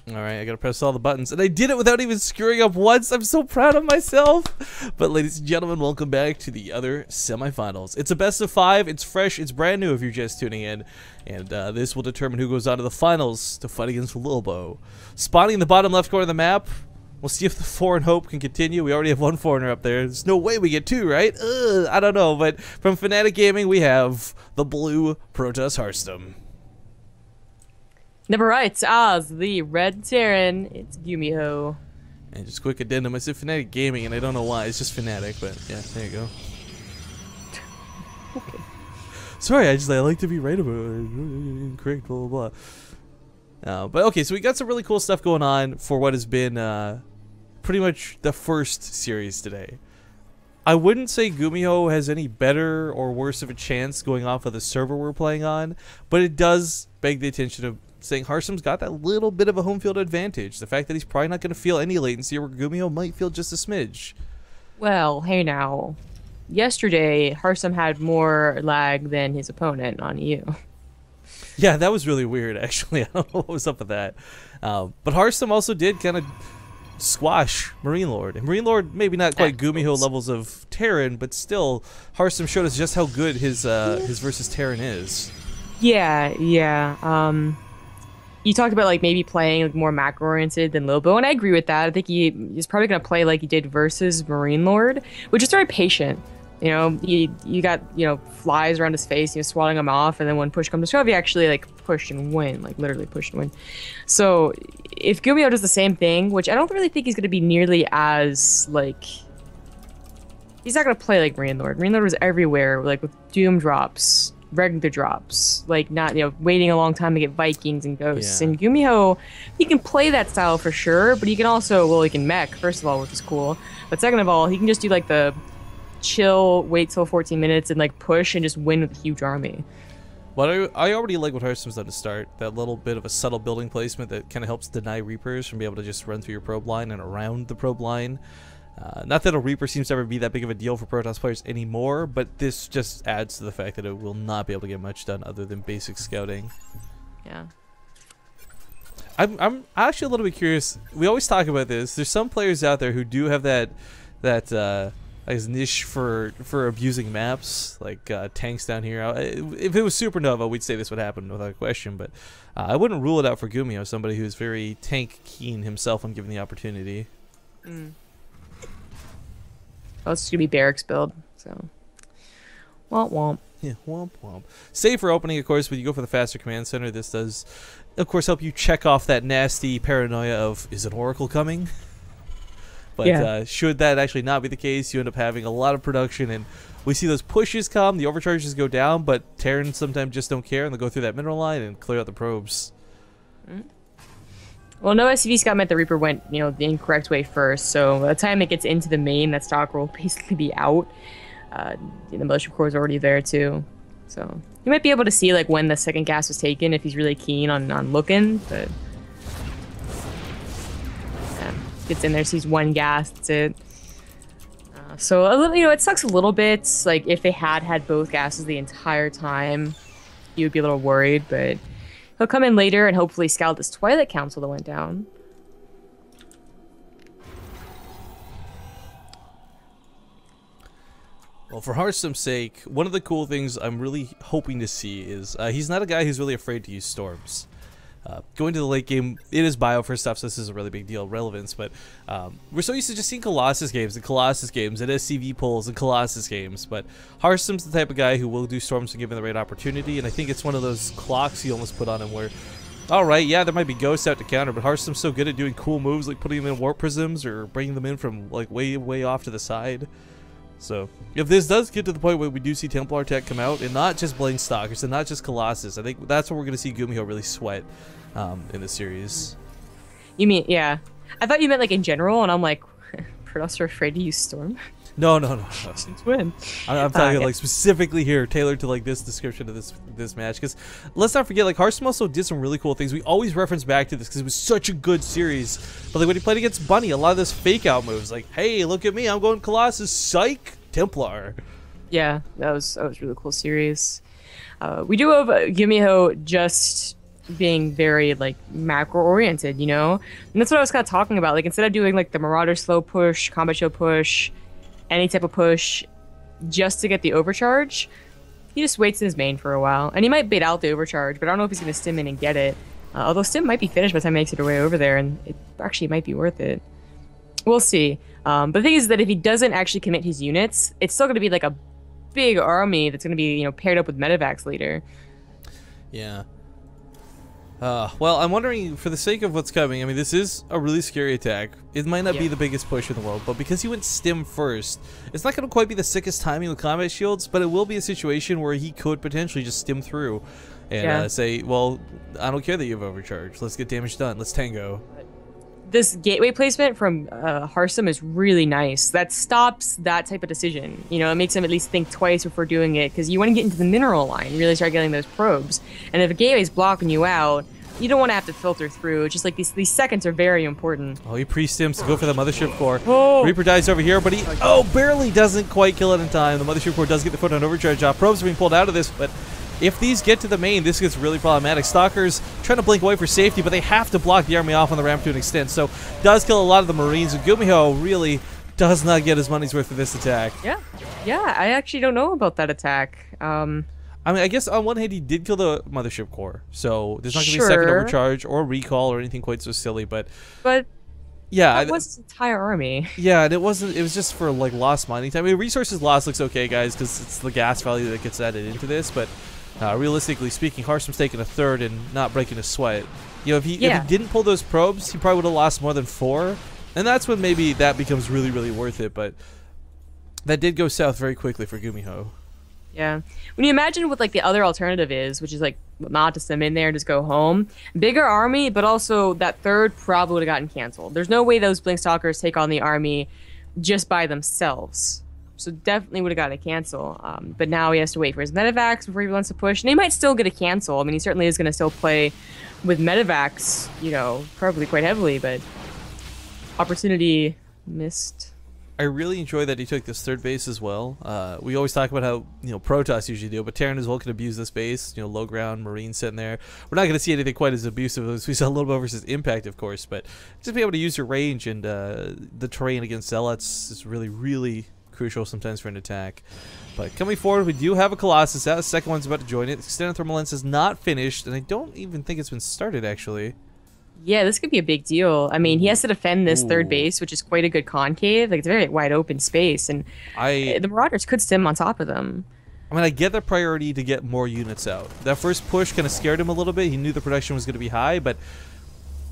Alright, I gotta press all the buttons. And I did it without even screwing up once. I'm so proud of myself. But ladies and gentlemen, welcome back to the other semifinals. It's a best of 5. It's fresh. It's brand new if you're just tuning in. And this will determine who goes on to the finals to fight against Lilbo. Spawning in the bottom left corner of the map. We'll see if the foreign hope can continue. We already have 1 foreigner up there. There's no way we get 2, right? I don't know. But from Fnatic Gaming, we have the blue Protoss Harstem. Never right, as the red Terran, it's Gumiho. And just quick addendum, I said Fnatic Gaming, and I don't know why. It's just Fnatic, but yeah, there you go. Okay. Sorry, I like to be right about it. Correct, blah, blah, blah. But okay, so we got some really cool stuff going on for what has been pretty much the first series today. I wouldn't say Gumiho has any better or worse of a chance going off of the server we're playing on, but it does beg the attention of saying Harstem's got that little bit of a home field advantage. The fact that he's probably not going to feel any latency where Gumiho might feel just a smidge. Well, hey now. Yesterday, Harstem had more lag than his opponent on EU. Yeah, that was really weird, actually. I don't know what was up with that. But Harstem also did kind of squash Marine Lord. And Marine Lord, maybe not quite Gumiho levels of Terran, but still, Harstem showed us just how good his versus Terran is. Yeah. You talked about like maybe playing like more macro oriented than Lilbo, and I agree with that. I think he's probably gonna play like he did versus Marine Lord, which is very patient. You know, you got flies around his face, swatting him off, and then when push comes to shove, he actually like push and win, like literally push and win. So if Gumiho does the same thing, which I don't really think he's gonna be nearly as like, he's not gonna play like Marine Lord. Marine Lord was everywhere, like with Doom drops, regular drops, like not waiting a long time to get Vikings and Ghosts. Yeah. And Gumiho, he can play that style for sure, but he can also, he can mech first of all, which is cool, but second of all, he can just do like the chill, wait till 14 minutes and like push and just win with a huge army. Well, I already like what Harstem's done to start. That little bit of a subtle building placement that kind of helps deny Reapers from being able to just run through your probe line and around the probe line. Not that a Reaper seems to ever be that big of a deal for Protoss players anymore, but this just adds to the fact that it will not be able to get much done other than basic scouting. Yeah. I'm actually a little bit curious. We always talk about this. There's some players out there who do have that I guess niche for abusing maps, like tanks down here. If it was Supernova, we'd say this would happen without a question, but I wouldn't rule it out for Gumiho, somebody who's very tank keen himself when given the opportunity. Oh, it's gonna be Barracks build, so womp womp. Yeah, womp womp. Save for opening, of course, when you go for the faster command center. This does, of course, help you check off that nasty paranoia of, is an Oracle coming? But yeah. Should that actually not be the case, you end up having a lot of production, and we see those pushes come, the overcharges go down, but Terrans sometimes just don't care, and they'll go through that mineral line and clear out the probes. Well, no SCV scout meant the Reaper went, the incorrect way first, so by the time it gets into the main, that stock will basically be out. The militia core is already there too, so you might be able to see like when the second gas was taken if he's really keen on looking, but yeah, gets in there, sees one gas, that's it. So a little, it sucks a little bit. Like if they had both gases the entire time, you would be a little worried, but he'll come in later and hopefully scout this Twilight Council that went down. Well, for Harstem's sake, one of the cool things I'm really hoping to see is he's not a guy who's really afraid to use storms. Going to the late game, it is bio for stuff, so this is a really big deal relevance, but we're so used to just seeing Colossus games and SCV pulls and Colossus games, but Harstem's the type of guy who will do storms when given the right opportunity, and I think it's one of those clocks you almost put on him where, alright, yeah, there might be ghosts out to counter, but Harstem's so good at doing cool moves like putting them in warp prisms or bringing them in from like way off to the side. So, if this does get to the point where we do see Templar tech come out, and not just Blade Stalkers, and not just Colossus, I think that's where we're going to see Gumiho really sweat in the series. You mean, yeah. I thought you meant like in general, and I'm like, Protoss are afraid to use Storm? No. Since when? I'm talking like specifically here, tailored to like this description of this match, because let's not forget, like Harstem also did some really cool things. We always reference back to this because it was such a good series. But like when he played against Bunny, a lot of those fake out moves, like, hey, look at me, I'm going Colossus, psych, Templar. Yeah, that was a really cool series. We do have Gumiho just being very like macro oriented, you know? And that's what I was kind of talking about. Like instead of doing like the Marauder slow push, combat shield push, any type of push just to get the overcharge, he just waits in his main for a while. And he might bait out the overcharge, but I don't know if he's going to stim in and get it. Although stim might be finished by the time he makes it way over there, and it actually might be worth it. We'll see. But the thing is that if he doesn't actually commit his units, it's still going to be like a big army that's going to be, you know, paired up with medevacs later. Yeah. Well, I'm wondering, for the sake of what's coming, I mean, this is a really scary attack. It might not be the biggest push in the world, but because he went stim first, it's not going to quite be the sickest timing with combat shields, but it will be a situation where he could potentially just stim through and say, well, I don't care that you have overcharge. Let's get damage done. Let's tango. This gateway placement from Harstem is really nice. That stops that type of decision. You know, it makes him at least think twice before doing it, because you want to get into the mineral line, really start getting those probes. And if a gateway's blocking you out, you don't want to have to filter through. It's just like these seconds are very important. Oh, he pre-stims to go for the mothership core. Oh. Reaper dies over here, but he barely doesn't quite kill it in time. The mothership core does get the foot on overcharge off. Probes are being pulled out of this, but if these get to the main, this gets really problematic. Stalkers trying to blink away for safety, but they have to block the army off on the ramp to an extent. So does kill a lot of the Marines. And Gumiho really does not get his money's worth of this attack. Yeah, I actually don't know about that attack. I mean, I guess on one hand he did kill the mothership core, so there's not going to be a second overcharge or recall or anything quite so silly. But yeah, that was his entire army. Yeah, and it wasn't. It was just for like lost mining time. I mean, resources lost looks okay, guys, because it's the gas value that gets added into this, but. Realistically speaking, Harstem's taking a third and not breaking a sweat. You know, if he didn't pull those probes, he probably would have lost more than 4. And that's when maybe that becomes really, really worth it. But that did go south very quickly for Gumiho. Yeah. When you imagine what like the other alternative is, which is like not to stim in there and just go home, bigger army, but also that third probably would have gotten canceled. There's no way those Blink Stalkers take on the army just by themselves. So definitely would have gotten a cancel. But now he has to wait for his medevacs before he wants to push. And he might still get a cancel. I mean, he certainly is going to still play with medevacs, you know, probably quite heavily, but opportunity missed. I really enjoy that he took this third base as well. We always talk about how, you know, Protoss usually do, but Terran as well can abuse this base. You know, low ground, Marine sitting there. We're not going to see anything quite as abusive as we saw Lobo versus Impact, of course, but just be able to use your range and the terrain against Zealots is really, really crucial sometimes for an attack. But coming forward, we do have a Colossus out. The second one's about to join it. Extended thermal lens is not finished, and I don't even think it's been started, actually. Yeah, this could be a big deal. I mean, he has to defend this third base, which is quite a good concave. Like, it's a very wide open space, and the Marauders could stim on top of them. I mean, I get the priority to get more units out. That first push kind of scared him a little bit. He knew the production was going to be high, but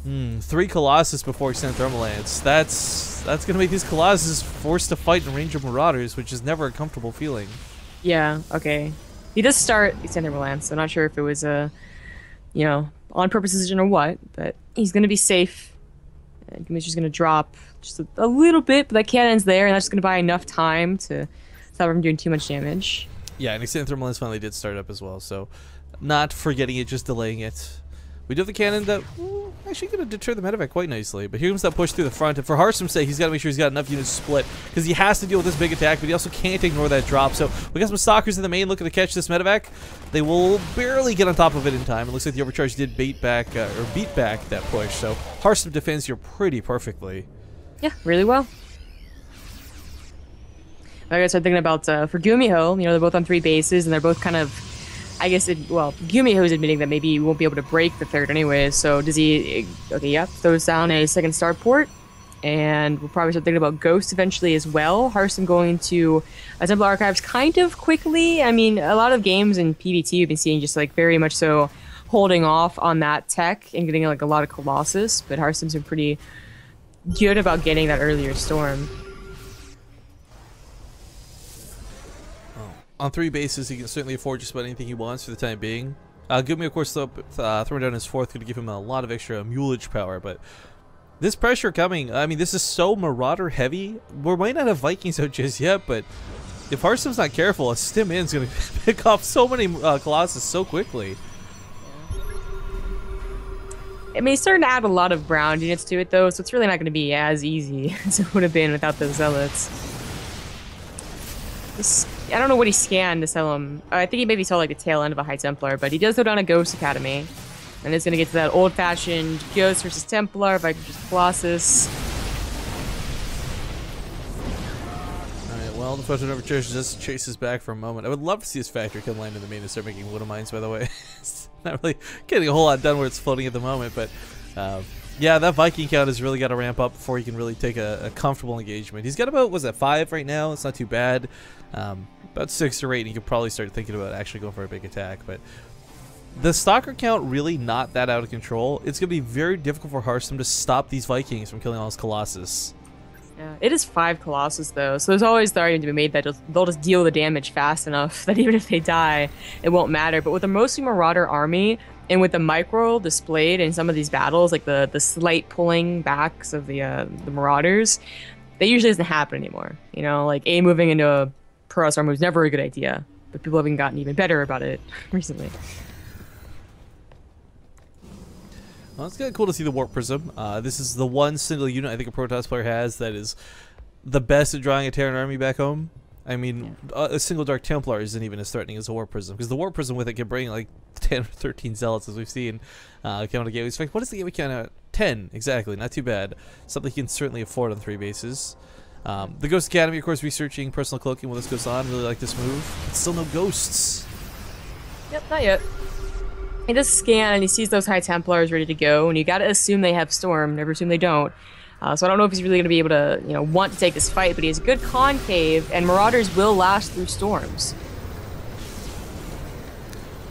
3 Colossus before extended thermal lance. That's going to make these Colossus forced to fight in range of Marauders, which is never a comfortable feeling. Yeah, okay. He does start extended thermal lance, so I'm not sure if it was a, you know, on-purpose decision or what, but he's going to be safe. Gumiho's just going to drop just a little bit, but that cannon's there, and that's just going to buy enough time to stop him from doing too much damage. Yeah, and extended thermal lance finally did start up as well, so not forgetting it, just delaying it. We do have the cannon that actually going to deter the medevac quite nicely, but here comes that push through the front, and for Harstem's sake, he's got to make sure he's got enough units split, because he has to deal with this big attack, but he also can't ignore that drop. So we got some Stalkers in the main looking to catch this medevac. They will barely get on top of it in time. It looks like the overcharge did beat back that push, so Harstem defends here pretty perfectly. Yeah, really well. Like I started thinking about for Gumiho, you know, they're both on 3 bases, and they're both kind of, I guess, Gumiho is admitting that maybe he won't be able to break the third anyway, so does he, okay, yeah, throws down a second starport, and we'll probably start thinking about Ghost eventually as well. Harstem going to Templar Archives kind of quickly. I mean, a lot of games in PvT you've been seeing just like very much so holding off on that tech and getting like a lot of Colossus, but Harstem's been pretty good about getting that earlier storm. On 3 bases, he can certainly afford just about anything he wants for the time being. Gumiho, of course, throwing down his 4th could give him a lot of extra mulage power, but this pressure coming, I mean, this is so Marauder heavy. We might not have Vikings out just yet, but if Harstem's not careful, a stim in is going to pick off so many Colossus so quickly. I mean, he's starting to add a lot of ground units to it, though, so it's really not going to be as easy as it would have been without those Zealots. I don't know what he scanned to sell him. I think he maybe saw like the tail end of a High Templar, but he does throw down a Ghost Academy. And it's going to get to that old-fashioned Ghost versus Templar, Viking versus Colossus. Alright, well, the Photon Overcharge just chases back for a moment. I would love to see this factory come land in the main and start making Widow Mines, by the way. It's not really getting a whole lot done where it's floating at the moment, but yeah, that Viking count has really got to ramp up before he can really take a comfortable engagement. He's got about, what's that, 5 right now? It's not too bad. About 6 or 8, and he could probably start thinking about actually going for a big attack, but the stalker count really not that out of control. It's going to be very difficult for Harstem to stop these Vikings from killing all his Colossus. Yeah, it is 5 Colossus though, so there's always the argument to be made that they'll just deal the damage fast enough that even if they die, it won't matter. But with a mostly Marauder army, and with the micro displayed in some of these battles, like the slight pulling backs of the Marauders, that usually doesn't happen anymore. You know, like A moving into a Protoss army was never a good idea, but people haven't gotten even better about it recently. Well, it's kind of cool to see the Warp Prism. This is the one single unit I think a Protoss player has that is the best at drawing a Terran army back home. I mean, a single Dark Templar isn't even as threatening as a Warp Prism, because the Warp Prism with it can bring like 10 or 13 Zealots, as we've seen count a gateway. In fact, what is the gateway count at? 10, exactly, not too bad. Something he can certainly afford on 3 bases. The Ghost Academy, of course, researching personal cloaking while this goes on. Really like this move. But still no ghosts. Yep, not yet. He does scan and he sees those High Templars ready to go, and you gotta assume they have Storm, never assume they don't. So I don't know if he's really gonna be able to, you know, want to take this fight, but he has a good concave, and Marauders will last through storms.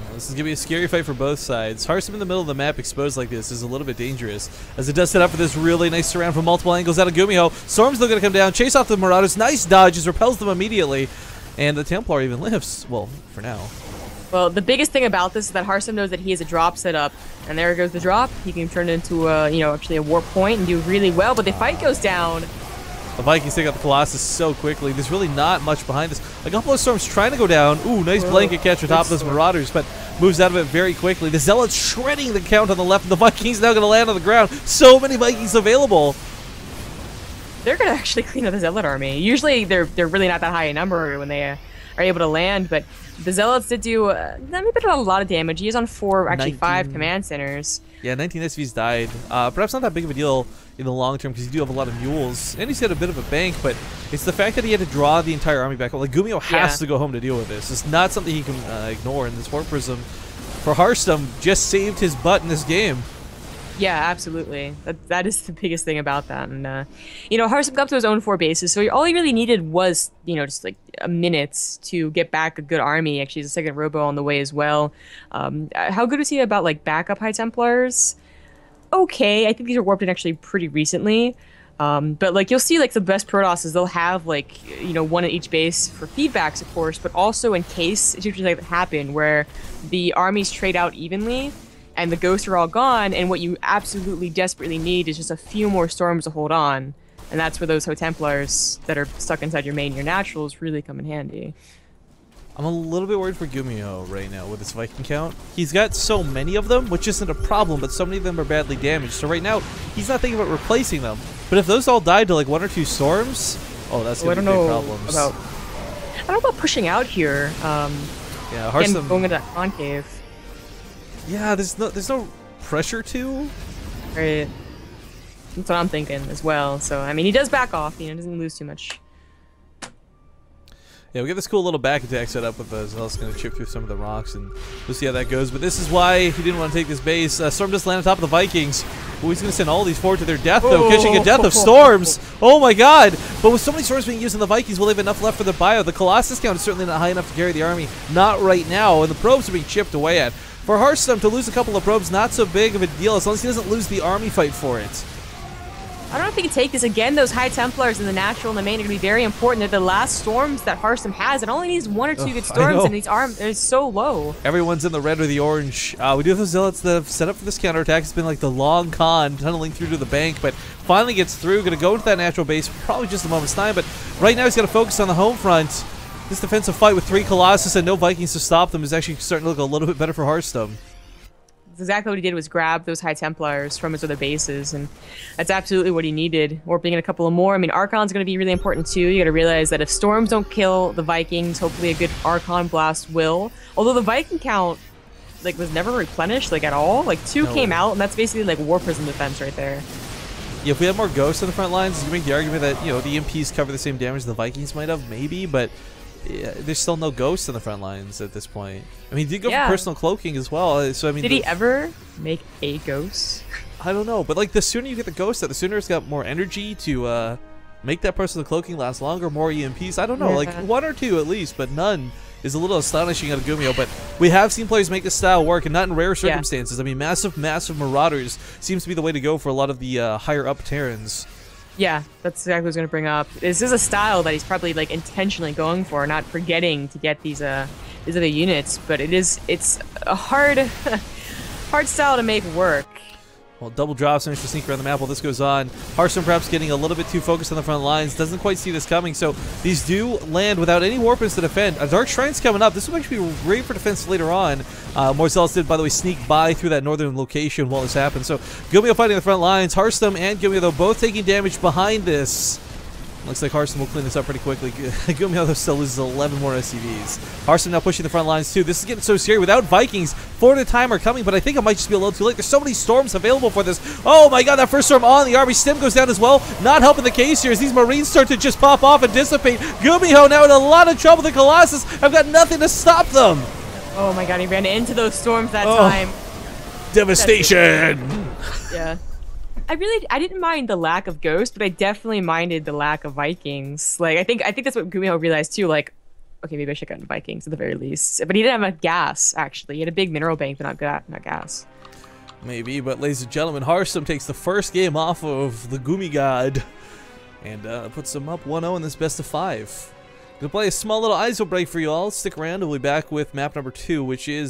Well, this is gonna be a scary fight for both sides. Harstem in the middle of the map exposed like this is a little bit dangerous, as it does set up for this really nice surround from multiple angles out of Gumiho. Storm's still gonna come down, chase off the Marauders. Nice dodges, repels them immediately, and the Templar even lives. Well, for now. Well, the biggest thing about this is that Harstem knows that he has a drop set up, and there goes the drop. He can turn it into you know, actually a warp point and do really well, but the fight goes down. The Vikings take out the Colossus so quickly. There's really not much behind this. A couple of Storms trying to go down. Ooh, nice blanket catch on top of those Marauders, but moves out of it very quickly. The Zealots shredding the count on the left, and the Vikings now going to land on the ground. So many Vikings available. They're going to actually clean up the Zealot army. Usually they're really not that high in number when they are able to land, but the Zealots did do a lot of damage. He is on 4, actually 19. 5 command centers. Yeah, 19 SVs died. Perhaps not that big of a deal in the long term, because you do have a lot of mules, and he's got a bit of a bank, but it's the fact that he had to draw the entire army back. Like, Gumiho has to go home to deal with this. It's not something he can ignore, and this Warp Prism for Harstem just saved his butt in this game. Yeah, absolutely. That is the biggest thing about that. And, you know, Harstem got to his own 4 bases, so all he really needed was, you know, just like a minute to get back a good army. Actually, he's a second Robo on the way as well. How good was he about, like, backup High Templars? Okay, I think these are warped in actually pretty recently. But, like, you'll see, like, the best Protosses, they'll have, like, you know, 1 at each base for feedbacks, of course, but also in case situations like that happen where the armies trade out evenly, and the ghosts are all gone, and what you absolutely desperately need is just a few more storms to hold on. And that's where those High Templars that are stuck inside your main, your naturals, really come in handy. I'm a little bit worried for Gumiho right now with his Viking count. He's got so many of them, which isn't a problem, but so many of them are badly damaged. So right now, he's not thinking about replacing them. But if those all died to like 1 or 2 storms, oh, that's gonna be big problems. I don't know about pushing out here. Yeah, Harstem again, going into that concave. Yeah, there's no pressure to. Right. That's what I'm thinking as well. So I mean, he does back off. You know, doesn't lose too much. Yeah, we get this cool little back attack set up with the Zealot's going to chip through some of the rocks, and we'll see how that goes. But this is why he didn't want to take this base. Storm just landed on top of the Vikings. Oh, he's going to send all these forward to their death, though, catching a death of Storms. Oh my god! But with so many Storms being used on the Vikings, will they have enough left for the bio? The Colossus count is certainly not high enough to carry the army. Not right now, and the probes are being chipped away at. For Harstem to lose a couple of probes, not so big of a deal, as long as he doesn't lose the army fight for it. I don't know if he can take this. Again, those High Templars in the natural and the main are going to be very important. They're the last storms that Harstem has. It only needs 1 or 2 good storms, and these arms are so low. Everyone's in the red or the orange. We do have those Zealots that have set up for this counterattack. It's been like the long con, tunneling through to the bank, but finally gets through. Going to go into that natural base, probably just a moment's time, but right now he's got to focus on the home front. This defensive fight with 3 Colossus and no Vikings to stop them is actually starting to look a little bit better for Harstem. That's exactly what he did, was grab those High Templars from his other bases, and that's absolutely what he needed. Warping in a couple of more. I mean, Archon's going to be really important too. You got to realize that if storms don't kill the Vikings, hopefully a good Archon blast will. Although the Viking count like was never replenished like at all. Like 2 came out, and that's basically like War Prison defense right there. Yeah, if we had more ghosts on the front lines, you make the argument that, you know, the EMPs cover the same damage the Vikings might have, maybe, but yeah, there's still no ghosts on the front lines at this point. I mean, he did go for personal cloaking as well, so I mean... Did he ever make a ghost? I don't know, but like the sooner you get the ghost out, the sooner it's got more energy to make that personal cloaking last longer, more EMPs. I don't know, like 1 or 2 at least, but none is a little astonishing out of Gumiho. But we have seen players make this style work, and not in rare circumstances. I mean, massive Marauders seems to be the way to go for a lot of the higher up Terrans. Yeah, that's exactly what I was going to bring up. This is a style that he's probably like intentionally going for, not forgetting to get these other units. But it's a hard hard style to make work. Well, double drops managed to sneak around the map while this goes on. Harstem perhaps getting a little bit too focused on the front lines. Doesn't quite see this coming, so these do land without any weapons to defend. A Dark Shrine's coming up. This will actually be great for defense later on. Morzelis did, by the way, sneak by through that northern location while this happened. So Gumiho fighting the front lines. Harstem and Gumiho, though, both taking damage behind this. Looks like Harstem will clean this up pretty quickly. Gumiho, though, still loses 11 more SCVs. Harstem now pushing the front lines, too. This is getting so scary. Without Vikings, 4 at a time are coming, but I think it might just be a little too late. There's so many storms available for this. Oh, my God, that first storm on. The army stem goes down as well. Not helping the case here as these Marines start to just pop off and dissipate. Gumiho now in a lot of trouble. The Colossus have got nothing to stop them. Oh, my God, he ran into those storms that time. Devastation. Yeah. I didn't mind the lack of ghosts, but I definitely minded the lack of Vikings. Like I think that's what Gumiho realized too. Like, okay, maybe I should have gotten Vikings at the very least. But he didn't have a gas actually. He had a big mineral bank, but not gas. Maybe, but ladies and gentlemen, Harstem takes the first game off of the Gumi God and puts them up 1-0 in this best of 5. Gonna play a small little EIZO break for you all. Stick around. We'll be back with map number 2, which is